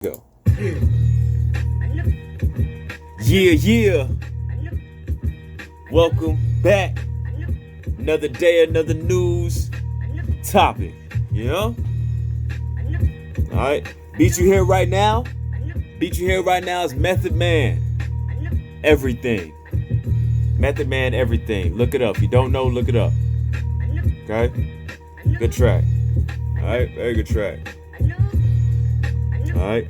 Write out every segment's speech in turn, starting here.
Go. Yeah. Welcome back. Another day, another news topic. You know? Alright. Beat you here right now is Method Man. Everything. Method Man, everything. Look it up. If you don't know, look it up. Okay? Good track. Alright, very good track. Alright.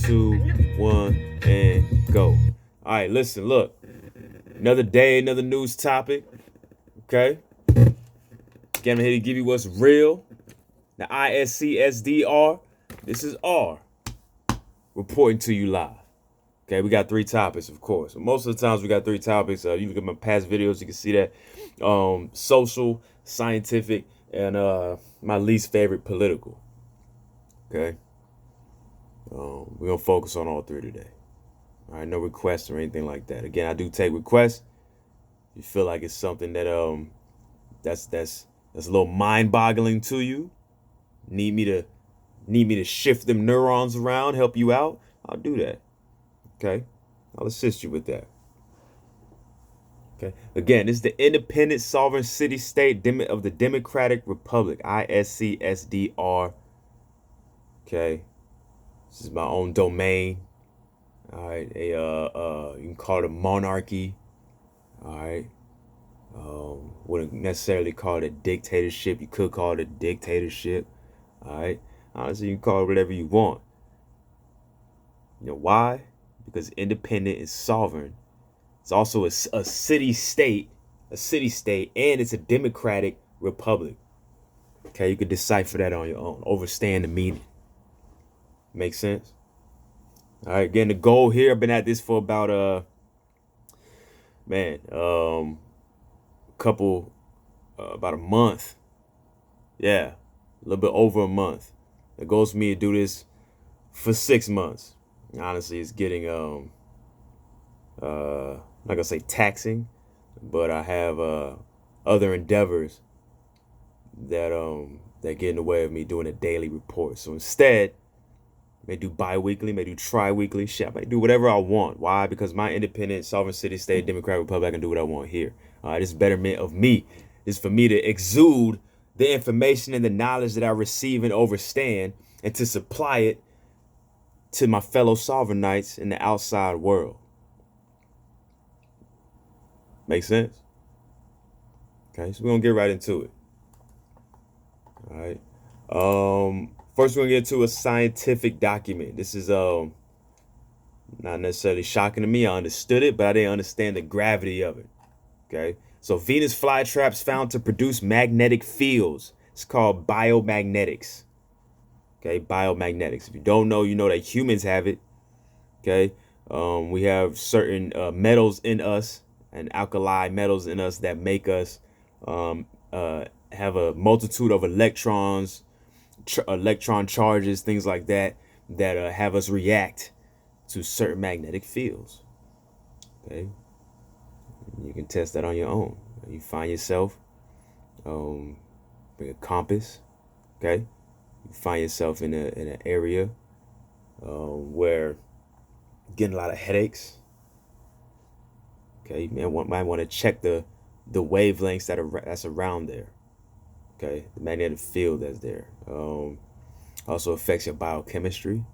2, 1, and go. Alright, listen, look. Another day, another news topic. Okay? Again, I'm here to give you what's real. The I.S.C.S.D.R. This is R. Reporting to you live. Okay, we got 3 topics, of course. Most of the times we got 3 topics. You look at my past videos, you can see that. Social, scientific, and my least favorite, political. Okay? We're going to focus on all 3 today. All right, no requests or anything like that. Again, I do take requests. If you feel like it's something that that's a little mind-boggling to you, need me to shift them neurons around, help you out, I'll do that. Okay? I'll assist you with that. Okay? Again, this is the independent sovereign city-state of the Democratic Republic, I.S.C.S.D.R. Okay? This is my own domain. All right, you can call it a monarchy. All right, wouldn't necessarily call it a dictatorship. You could call it a dictatorship. All right, honestly, you can call it whatever you want. You know why? Because independent is sovereign. It's also a city-state, and it's a democratic republic. Okay, you could decipher that on your own. Understand the meaning. Make sense? All right, again, the goal here, I've been at this for about about a month. Yeah, a little bit over a month. The goal is for me to do this for 6 months. Honestly, it's getting I'm not gonna say taxing, but I have other endeavors that get in the way of me doing a daily report. So instead, may do bi-weekly, may do tri-weekly. Shit, I may do whatever I want. Why? Because my independent, sovereign city, state, democratic republic, I can do what I want here. All right, this is betterment of me. This is for me to exude the information and the knowledge that I receive and understand, and to supply it to my fellow sovereignites in the outside world. Make sense? Okay, so we're gonna get right into it. All right. First, we're gonna get to a scientific document. This is not necessarily shocking to me. I understood it, but I didn't understand the gravity of it. Okay, so Venus flytraps found to produce magnetic fields. It's called biomagnetics. Okay, biomagnetics. If you don't know, you know that humans have it. Okay, we have certain metals in us and alkali metals in us that make us have a multitude of electrons. Electron charges, things like that have us react to certain magnetic fields. Okay, you can test that on your own. You find yourself bring a compass. Okay, you find yourself in an area where you're getting a lot of headaches. Okay, you might want to check the wavelengths that's around there. Okay, the magnetic field that's there. Also affects your biochemistry.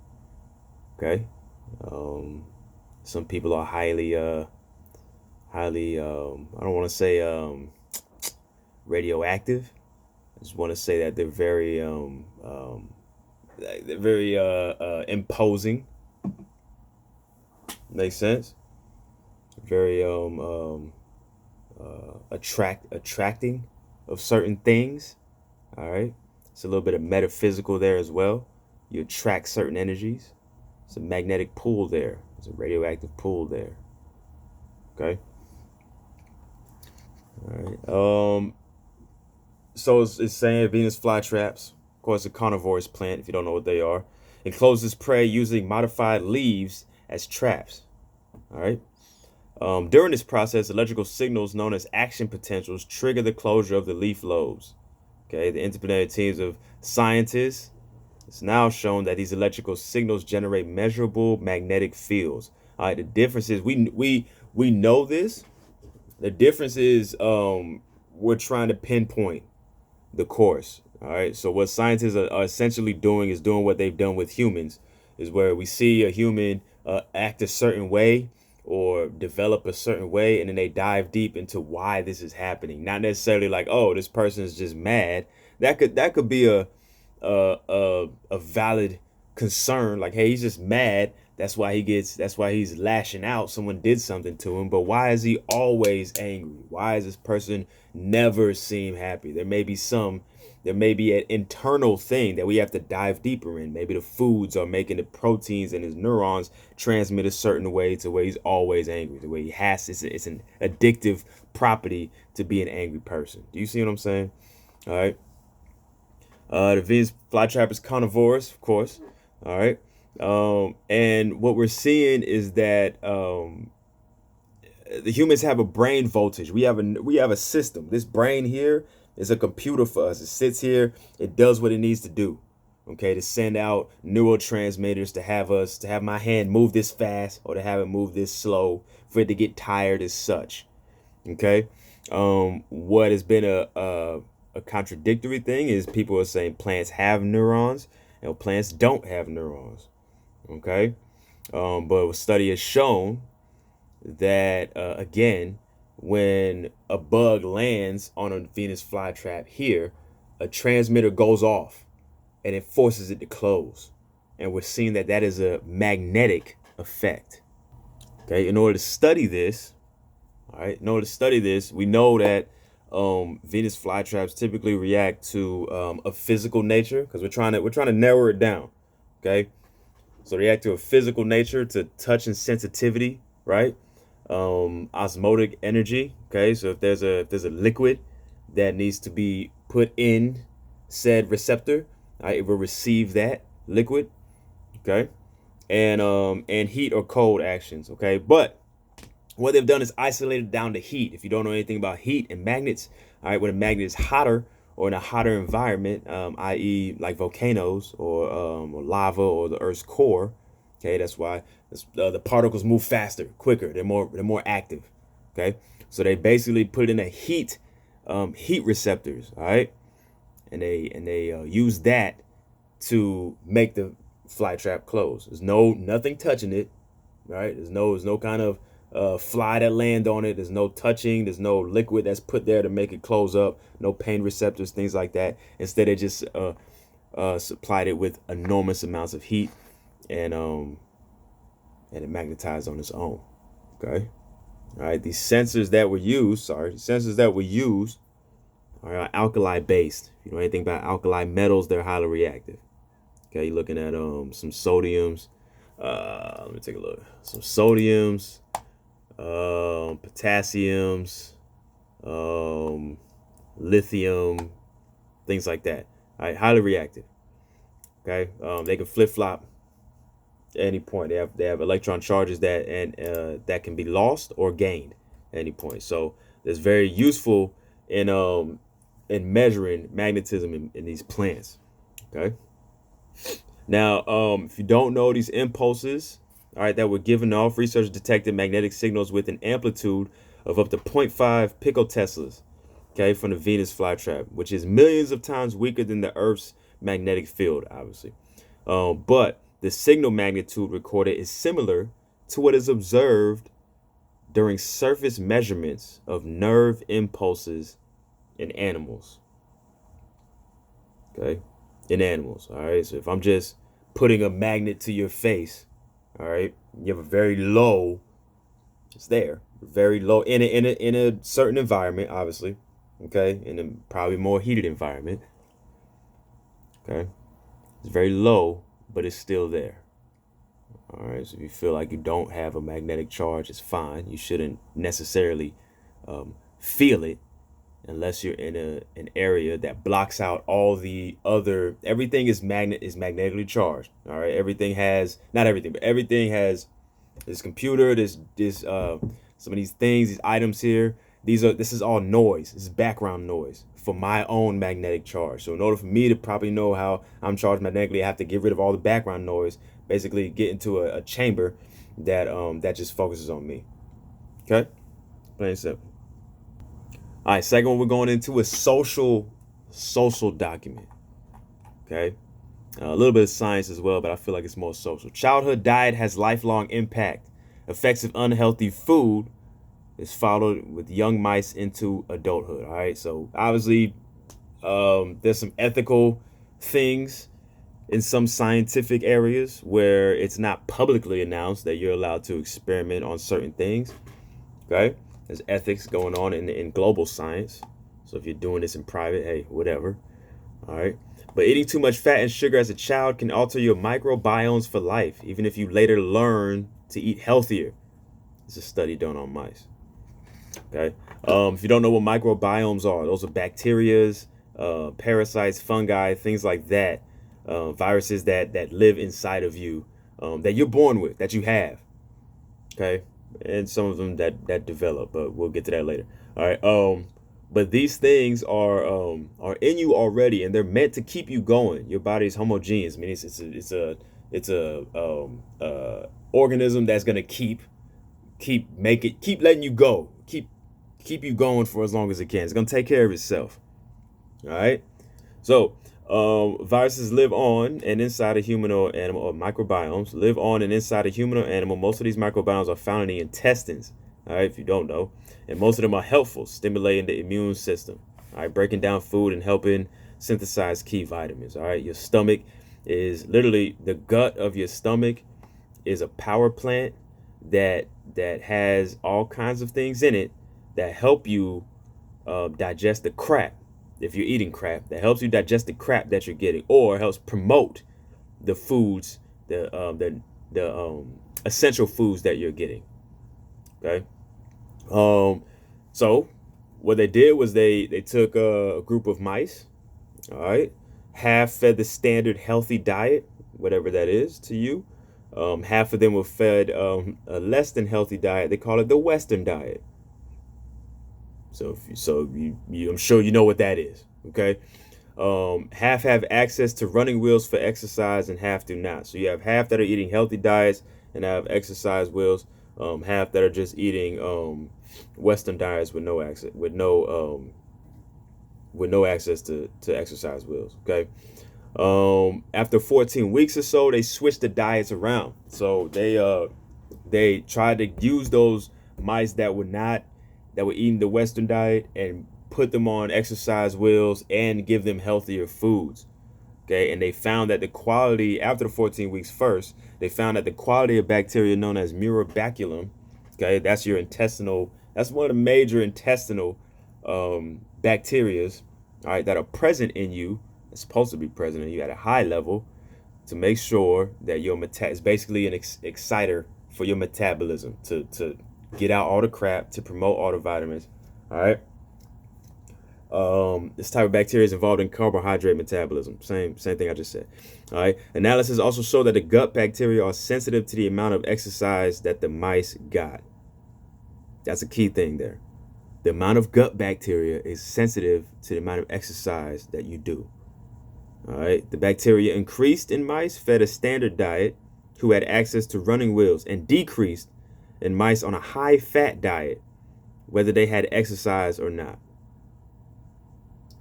Okay, some people are highly I don't want to say radioactive. I just want to say that they're very imposing. Makes sense. Very attracting of certain things. All right, it's a little bit of metaphysical there as well. You attract certain energies. It's a magnetic pull there. It's a radioactive pull there. Okay. All right. So it's saying Venus flytraps, of course, a carnivorous plant. If you don't know what they are, encloses prey using modified leaves as traps. All right. During this process, electrical signals known as action potentials trigger the closure of the leaf lobes. Okay, the interdisciplinary teams of scientists It's now shown that these electrical signals generate measurable magnetic fields. All right, the difference is we know this. The difference is we're trying to pinpoint the course. All right, so what scientists are essentially doing is doing what they've done with humans, is where we see a human act a certain way or develop a certain way, and then they dive deep into why this is happening. Not necessarily like, oh, this person is just mad. That could be a valid concern. Like, hey, he's just mad. That's why he's lashing out. Someone did something to him. But why is he always angry? Why does this person never seem happy? There may be an internal thing that we have to dive deeper in. Maybe the foods are making the proteins in his neurons transmit a certain way to where he's always angry. The way he has it's an addictive property to be an angry person. Do you see what I'm saying? All right. The Venus flytrap is carnivorous, of course. All right. And what we're seeing is that the humans have a brain voltage. We have a system. This brain here is a computer for us. It sits here. It does what it needs to do. Okay, to send out neurotransmitters to have my hand move this fast or to have it move this slow, for it to get tired as such. Okay. What has been a contradictory thing is people are saying plants have neurons and plants don't have neurons. Okay. But a study has shown that, again, when a bug lands on a Venus flytrap here, a transmitter goes off and it forces it to close. And we're seeing that that is a magnetic effect. Okay. In order to study this, all right, we know that Venus flytraps typically react to a physical nature, because we're trying to narrow it down. Okay. So they react to a physical nature, to touch and sensitivity, right? Osmotic energy. Okay, so if there's a liquid that needs to be put in said receptor, right, it will receive that liquid. Okay, and heat or cold actions. Okay, but what they've done is isolated down to heat. If you don't know anything about heat and magnets, all right, when a magnet is hotter or in a hotter environment, i.e., like volcanoes or lava or the Earth's core, okay, that's why the particles move faster, quicker. They're more active. Okay, so they basically put in a heat receptors, all right, and they use that to make the fly trap close. There's nothing touching it, right? There's no kind of fly that land on it. There's no touching. There's no liquid that's put there to make it close up. No pain receptors, things like that. Instead, they just supplied it with enormous amounts of heat, and it magnetized on its own. Okay. All right. These sensors that were used are alkali based. If you know anything about alkali metals, they're highly reactive. Okay. You're looking at some sodiums. Let me take a look. Some sodiums, potassiums, lithium, things like that. All right, highly reactive. Okay, they can flip flop at any point. They have electron charges that can be lost or gained at any point. So it's very useful in measuring magnetism in these plants. Okay. Now, if you don't know these impulses, all right, that were given off, researchers detected magnetic signals with an amplitude of up to 0.5 picoteslas, okay, from the Venus flytrap, which is millions of times weaker than the Earth's magnetic field, obviously. But the signal magnitude recorded is similar to what is observed during surface measurements of nerve impulses in animals. Okay, in animals. All right, so if I'm just putting a magnet to your face, all right, you have a very low, it's there, very low in a certain environment, obviously, okay, in a probably more heated environment, okay, it's very low, but it's still there. All right, so if you feel like you don't have a magnetic charge, it's fine. You shouldn't necessarily feel it unless you're in an area that blocks out all the other. Everything is magnetically charged. All right, everything has, not everything, but everything has this computer, this some of these things, these items here. This is all noise. This is background noise for my own magnetic charge. So in order for me to properly know how I'm charged magnetically, I have to get rid of all the background noise, basically get into a chamber that that just focuses on me. Okay, plain and simple. All right, second one we're going into is social document. Okay, a little bit of science as well, but I feel like it's more social. Childhood diet has lifelong impact. Effects of unhealthy food is followed with young mice into adulthood. All right, so obviously there's some ethical things in some scientific areas where it's not publicly announced that you're allowed to experiment on certain things. Okay, there's ethics going on in global science. So if you're doing this in private, hey, whatever. All right. But eating too much fat and sugar as a child can alter your microbiomes for life, even if you later learn to eat healthier. It's a study done on mice. Okay. If you don't know what microbiomes are, those are bacterias, parasites, fungi, things like that, viruses that live inside of you, that you're born with, that you have. Okay. And some of them that develop, but we'll get to that later. All right. But these things are in you already, and they're meant to keep you going. Your body is homogeneous. I mean, it's a organism that's gonna keep letting you go, keep you going for as long as it can. It's gonna take care of itself. All right. So viruses live on and inside a human or animal, or microbiomes live on and inside a human or animal. Most of these microbiomes are found in the intestines. All right, if you don't know, and most of them are helpful, stimulating the immune system. All right, breaking down food and helping synthesize key vitamins. All right, your stomach is literally, the gut of your stomach is a power plant that has all kinds of things in it that help you digest the crap. If you're eating crap, that helps you digest the crap that you're getting, or helps promote the foods, the essential foods that you're getting. Okay. So what they did was they took a group of mice. All right. Half fed the standard healthy diet, whatever that is to you. Half of them were fed a less than healthy diet. They call it the Western diet. So I'm sure you know what that is. Okay. Half have access to running wheels for exercise and half do not. So you have half that are eating healthy diets and have exercise wheels. Half that are just eating Western diets with no access to exercise wheels. Okay. After 14 weeks or so, they switched the diets around. So they tried to use those mice that were eating the Western diet and put them on exercise wheels and give them healthier foods. Okay, and they found that the quality, after the 14 weeks first, they found that the quality of bacteria known as microbiomes, okay, that's one of the major intestinal bacterias, all right, that are present in you. It's supposed to be present in you at a high level to make sure that your is basically an exciter for your metabolism to get out all the crap, to promote all the vitamins. All right. This type of bacteria is involved in carbohydrate metabolism. Same thing I just said. All right. Analysis also showed that the gut bacteria are sensitive to the amount of exercise that the mice got. That's a key thing there. The amount of gut bacteria is sensitive to the amount of exercise that you do. All right. The bacteria increased in mice fed a standard diet who had access to running wheels, and decreased in mice on a high fat diet, whether they had exercise or not.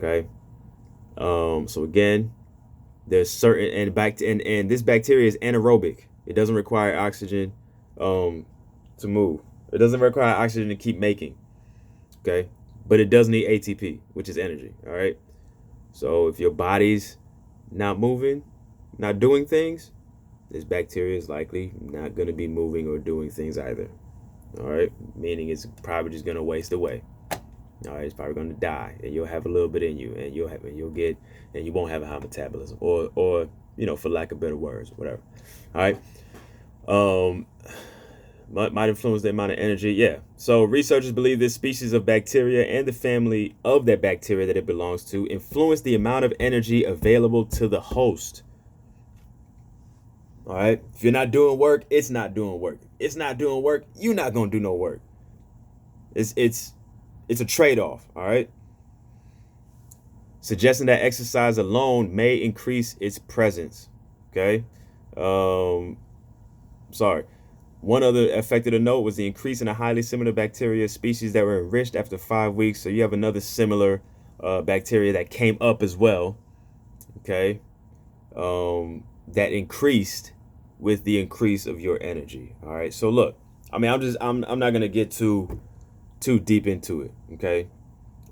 Okay. So again, there's certain and this bacteria is anaerobic. It doesn't require oxygen to move. It doesn't require oxygen to keep making. Okay. But it does need ATP, which is energy. All right. So if your body's not moving, not doing things, this bacteria is likely not going to be moving or doing things either. All right. Meaning it's probably just going to waste away. All right, it's probably going to die, and you'll have a little bit in you, and you won't have a high metabolism, or for lack of better words, whatever. All right, might influence the amount of energy. Yeah. So researchers believe this species of bacteria and the family of that bacteria that it belongs to influence the amount of energy available to the host. All right. If you're not doing work, it's not doing work. It's not doing work. You're not gonna do no work. It's a trade-off, all right? suggesting that exercise alone may increase its presence. Okay. Sorry. One other effect to note was the increase in the highly similar bacteria species that were enriched after 5 weeks. So you have another similar bacteria that came up as well. Okay. That increased with the increase of your energy. All right. So look, I mean, I'm not gonna get too deep into it. Okay.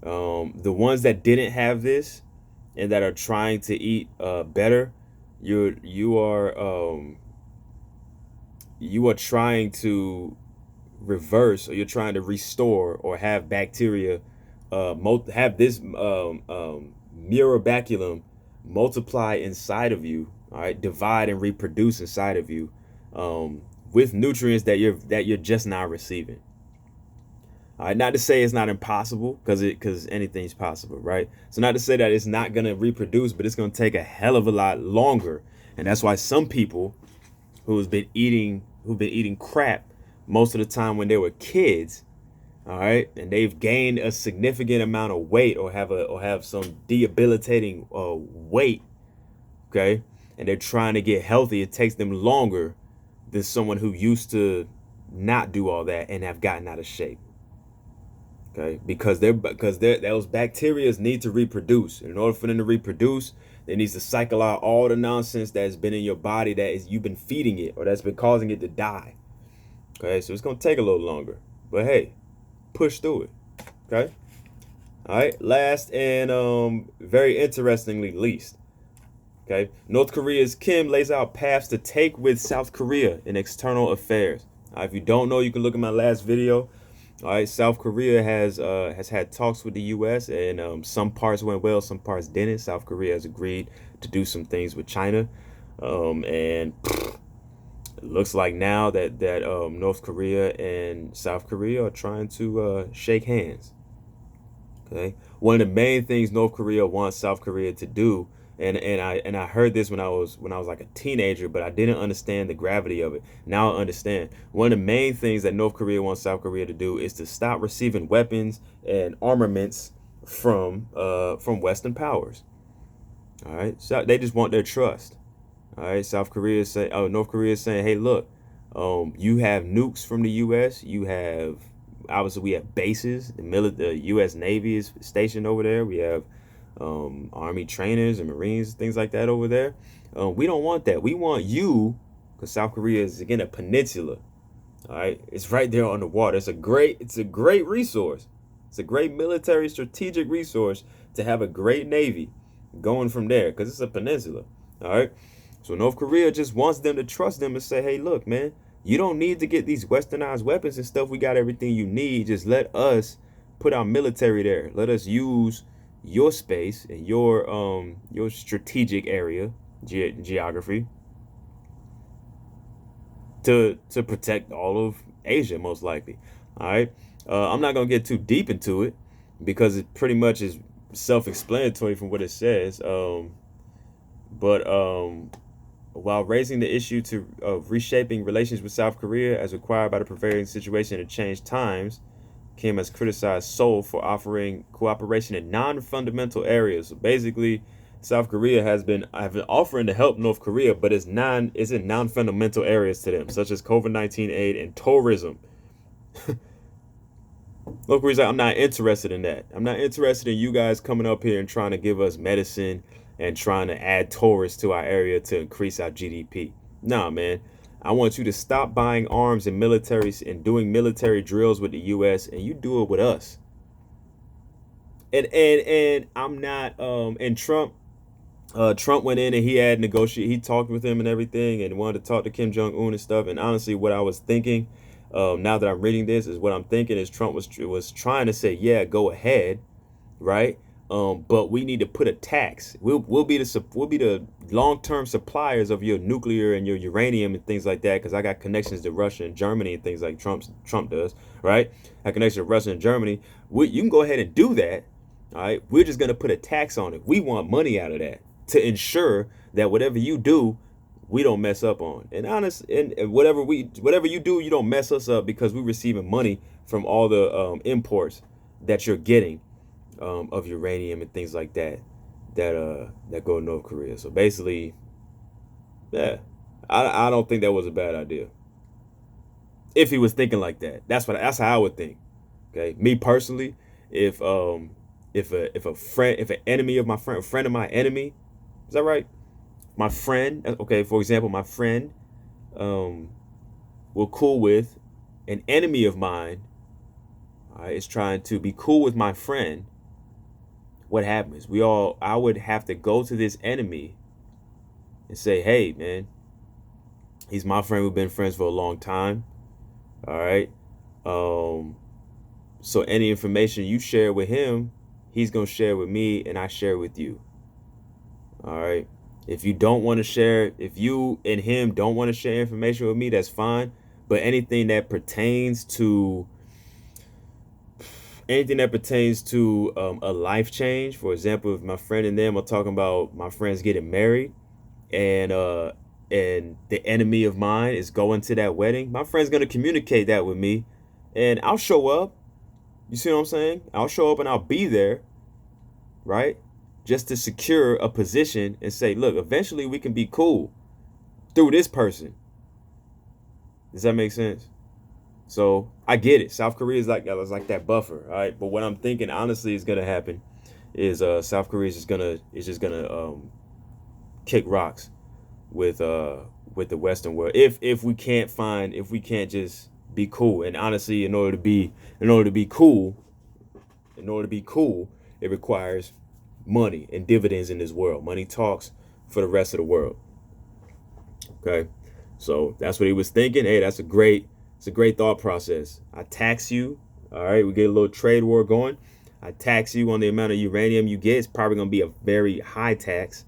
The ones that didn't have this and that are trying to eat better, you are trying to reverse, or you're trying to restore, or have bacteria have this mirabaculum multiply inside of you. All right, divide and reproduce inside of you with nutrients that you're just not receiving. All right, not to say it's not impossible, because anything's possible, right? So not to say that it's not gonna reproduce, but it's gonna take a hell of a lot longer, and that's why some people who've been eating crap most of the time when they were kids, all right, and they've gained a significant amount of weight, or have some debilitating weight, okay, and they're trying to get healthy. It takes them longer than someone who used to not do all that and have gotten out of shape. Okay, because those bacteria need to reproduce. In order for them to reproduce, it needs to cycle out all the nonsense that's been in your body you've been feeding it, or that's been causing it to die. Okay, so it's gonna take a little longer, but hey, push through it. Okay. All right. Last and very interestingly least. Okay, North Korea's Kim lays out paths to take with South Korea in external affairs. If you don't know, you can look at my last video. All right, South Korea has had talks with the U.S. and some parts went well, some parts didn't. South Korea has agreed to do some things with China, and it looks like now that North Korea and South Korea are trying to shake hands. Okay, one of the main things North Korea wants South Korea to do, and I heard this when I was like a teenager, but I didn't understand the gravity of it. Now I understand. One of the main things that North Korea wants South Korea to do is to stop receiving weapons and armaments from Western powers. All right, so they just want their trust. All right, North Korea is saying, hey, look, you have nukes from the U.S. You have, obviously, we have bases. The U.S. Navy is stationed over there. We have Army trainers and Marines, things like that over there. We don't want that. We want you, because South Korea is, again, a peninsula. All right, it's right there on the water. It's a great resource. It's a great military strategic resource to have a great navy going from there, because it's a peninsula. All right, so North Korea just wants them to trust them and say, hey, look, man, you don't need to get these westernized weapons and stuff. We got everything you need. Just let us put our military there. Let us use your space and your strategic area, geography, to protect all of Asia, most likely. All right. I'm not gonna get too deep into it because it pretty much is self-explanatory from what it says. But while raising the issue of reshaping relations with South Korea as required by the prevailing situation in changed times, Kim has criticized Seoul for offering cooperation in non-fundamental areas. So basically, South Korea has been offering to help North Korea, but it's in non-fundamental areas to them, such as COVID-19 aid and tourism. North Korea's like, I'm not interested in that. I'm not interested in you guys coming up here and trying to give us medicine and trying to add tourists to our area to increase our GDP. Nah, man. I want you to stop buying arms and militaries and doing military drills with the U.S. and you do it with us. And I'm not and Trump went in and he talked with him and everything and wanted to talk to Kim Jong-un and stuff. And honestly, what I was thinking, now that I'm reading this, is what I'm thinking is Trump was trying to say, yeah, go ahead, right? But we need to put a tax. We'll be the long-term suppliers of your nuclear and your uranium and things like that, because I got connections to Russia and Germany and things like Trump does, right? I have connections to Russia and Germany. You can go ahead and do that, all right? We're just gonna put a tax on it. We want money out of that to ensure that whatever you do, we don't mess up on. And whatever you do, you don't mess us up, because we're receiving money from all the imports that you're getting of uranium and things like that. that go to North Korea. So basically, yeah, I don't think that was a bad idea. If he was thinking like that, that's how I would think. Okay, me personally, if a friend, if an enemy of my friend, a friend of my enemy, is that right? My friend, okay, for example, my friend, will cool with an enemy of mine. All right, is trying to be cool with my friend. What happens? I would have to go to this enemy and say, hey, man, he's my friend. We've been friends for a long time. All right. So any information you share with him, he's going to share with me, and I share with you. All right. If you don't want to share, if you and him don't want to share information with me, that's fine. But anything that pertains to a life change, for example, if my friend and them are talking about my friends getting married, and the enemy of mine is going to that wedding, my friend's gonna communicate that with me, and I'll show up. You see what I'm saying? I'll show up and I'll be there, right? Just to secure a position and say, look, eventually we can be cool through this person. Does that make sense? So I get it. South Korea is like that buffer, all right? But what I'm thinking honestly is gonna happen is South Korea is just gonna kick rocks with the Western world if we can't just be cool. And honestly, in order to be cool, it requires money and dividends in this world. Money talks for the rest of the world. Okay, so that's what he was thinking. Hey, it's a great thought process. I tax you. All right, we get a little trade war going. I tax you on the amount of uranium you get. It's probably going to be a very high tax.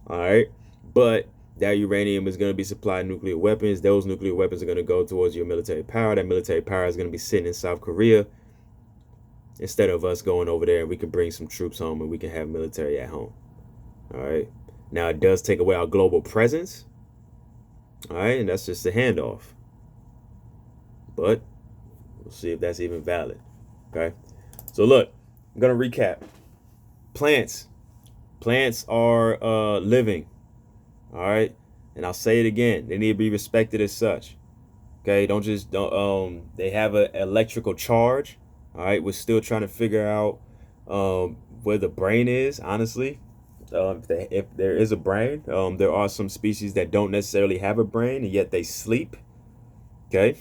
All right, but that uranium is going to be supplied nuclear weapons. Those nuclear weapons are going to go towards your military power. That military power is going to be sitting in South Korea instead of us going over there, and we can bring some troops home and we can have military at home. All right. Now, it does take away our global presence. All right. And that's just a handoff. But we'll see if that's even valid. Okay. So, look, I'm going to recap. Plants are living. All right. And I'll say it again. They need to be respected as such. Okay. Don't they have an electrical charge. All right. We're still trying to figure out where the brain is, honestly. If there is a brain, there are some species that don't necessarily have a brain and yet they sleep. Okay.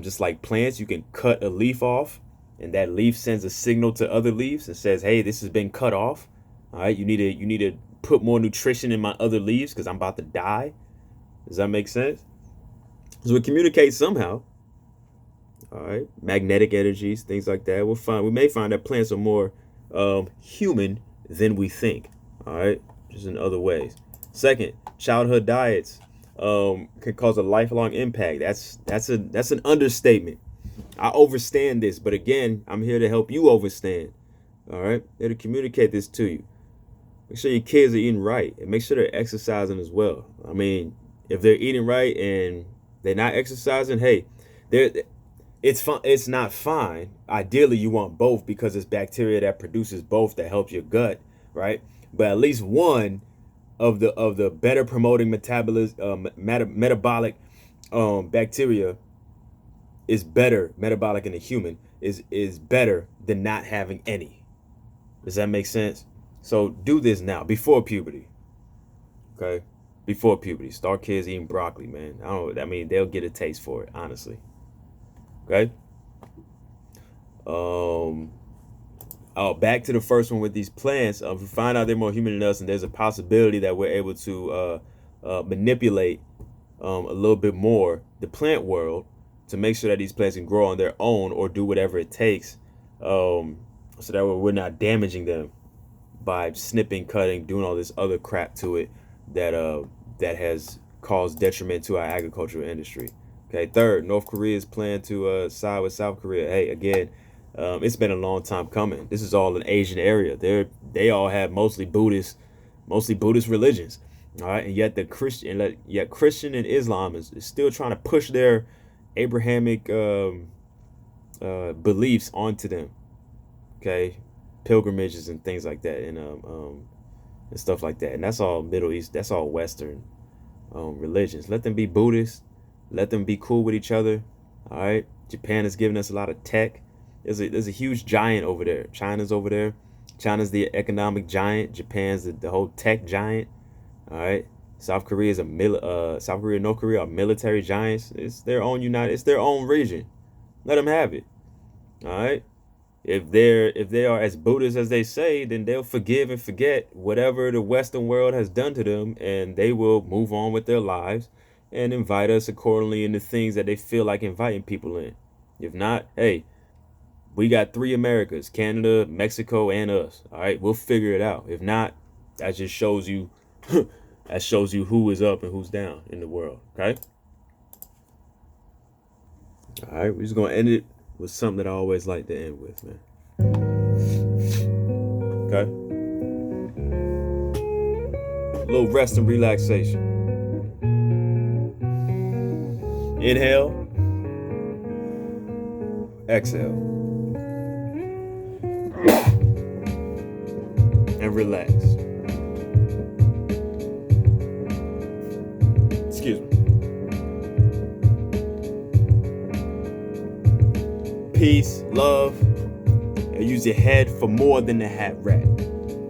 Just like plants, you can cut a leaf off and that leaf sends a signal to other leaves and says, hey, this has been cut off. All right. You need to put more nutrition in my other leaves because I'm about to die. Does that make sense? So we communicate somehow. All right. Magnetic energies, things like that. We may find that plants are more human than we think. All right. Just in other ways. Second, childhood diets can cause a lifelong impact. That's an understatement. I overstand this, but again, I'm here to help you overstand. All right. Here to communicate this to you. Make sure your kids are eating right, and make sure they're exercising as well. I mean, if they're eating right and they're not exercising, hey, it's fine. It's not fine. Ideally, you want both because it's bacteria that produces both that helps your gut, right? But at least one of the better promoting metabolism, metabolic bacteria is better. Metabolic in a human is better than not having any. Does that make sense? So do this now before puberty. Okay, before puberty, start kids eating broccoli, man. I mean, they'll get a taste for it, honestly. Okay. Back to the first one with these plants. If we find out they're more human than us, and there's a possibility that we're able to manipulate a little bit more the plant world to make sure that these plants can grow on their own or do whatever it takes, so that we're not damaging them by snipping, cutting, doing all this other crap to it that has caused detriment to our agricultural industry. Okay. Third, North Korea is planning to side with South Korea. Hey, again, it's been a long time coming. This is all an Asian area. They all have mostly Buddhist religions. All right, and yet Christian and Islam is still trying to push their Abrahamic beliefs onto them. Okay, pilgrimages and things like that, and and stuff like that. And that's all Middle East. That's all Western religions. Let them be Buddhist. Let them be cool with each other. All right. Japan is giving us a lot of tech. There's a huge giant over there. China's over there. China's the economic giant. Japan's the whole tech giant. All right. South Korea is South Korea and North Korea are military giants. It's their own It's their own region. Let them have it. All right. If they are as Buddhist as they say, then they'll forgive and forget whatever the Western world has done to them, and they will move on with their lives and invite us accordingly into things that they feel like inviting people in. If not, hey, we got 3 Americas: Canada, Mexico, and us. All right, we'll figure it out. If not, that just shows you who is up and who's down in the world. Okay. All right, we're just gonna end it with something that I always like to end with, man. Okay. A little rest and relaxation. Inhale. Exhale. And relax. Excuse me. Peace, love, and use your head for more than the hat rack.